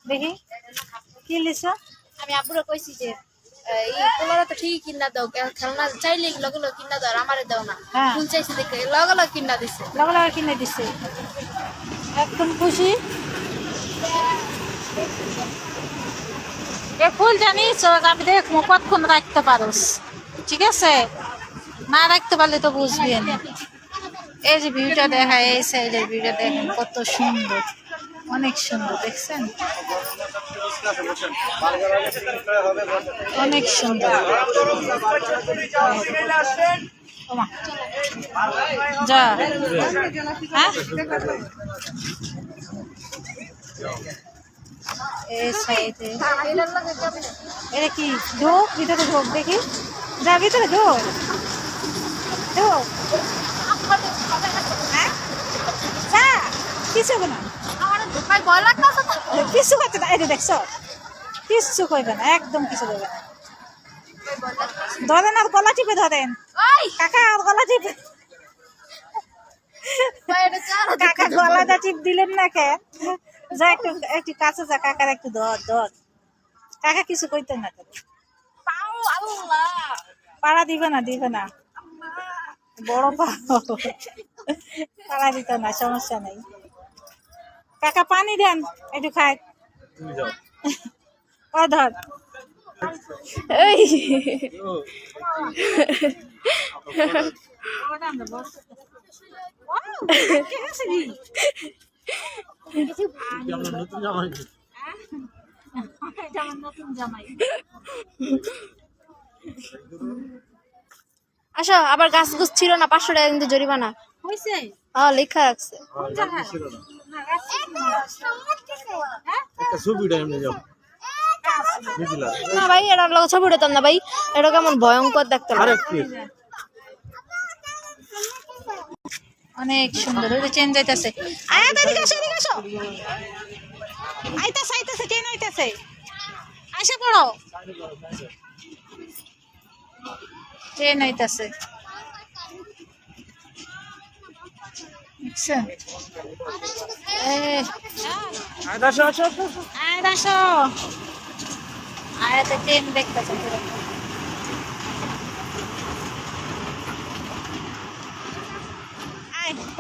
দেখি কি লিছ? আমি আব্বুরে কইছি যে এই পোলারে তো ঠিকই কিনা দাও, খেলনা চাইলে লগে লগে কিনা দাও, আমারে দাও না। হ্যাঁ। ফুল চাইছে দেখে লগে লগে কিনা দিছে। লগে লগে কিনে দিছে, একদম খুশি। এ ফুল জানিস আমি দেখবো কতক্ষণ রাখতে পারোস, ঠিক আছে? না রাখতে পারলে তো বুঝবি না। এই যে ভিউটা দেখা, এই সাইডের ভিউটা দেখেন কত সুন্দর, অনেক সুন্দর, দেখছেন? অনেক সুন্দর। ওমা, যা হ্যাঁ এই সাইডে এটা কি ঢোক, ভিতরে ঢোক, দেখি যা ভিতরে ঢোক ঢোক। হ্যাঁ যা, কিছু না, কিছু করতে না। এটা দেখছ, কিচ্ছু কইবে না, একদম কিছু কইবে না। ধরেন আর গলা টিপে ধরেন কাকা, আর গলা টিপে। কাকা গলাটা টিপ দিলেন না কে? যা একটু একটু কাছে যা, কাকার একটু ধর ধর। কাকা কিছু কইতেন না, পাড়া দিবে না, দিবে না, বড় পাড়া দিত না, সমস্যা নেই। কাকা পানি দেন একটু খায়। ও ধর এই আসো, আবার গাছ গুছ ছিল না, 500 টাকা কিন্তু জরিমানা হইছে। হ্যাঁ লেখা রাখছে। না ভাই, এটা লগে ছবি উঠাতাম না ভাই, এটা কেমন ভয়ঙ্কর দেখতে লাগে। অনেক সুন্দর, ওই যে চেন যাইতেছে। আয়া এদিকে আসো, এদিকে আসো। আইতাছে আইতাছে, চেন আইতাছে, আসে পড়ো। চেন আইতাছে, দেখছেন? আয়াতে চেন দেখতেছে।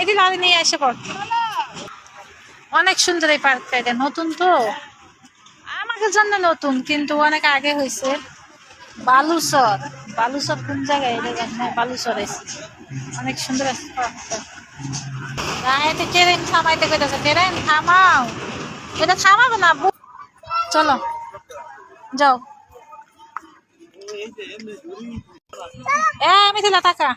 এদিকে আগে নিয়ে এসে পড়। অনেক সুন্দর এই পার্কটা, এটা নতুন তো আমাদের জন্য নতুন, কিন্তু অনেক আগে হয়েছে। বালুচর, বালুচর কোন জায়গায় এটা জানি না, বালুচর এসেছে। অনেক সুন্দর আছে পার্কটা। গায়েতে ট্রেন থামাইতে কইতাছে, ট্রেন থামাও, এটা থামাবো না। চলো যাও। মিথিলা টাকা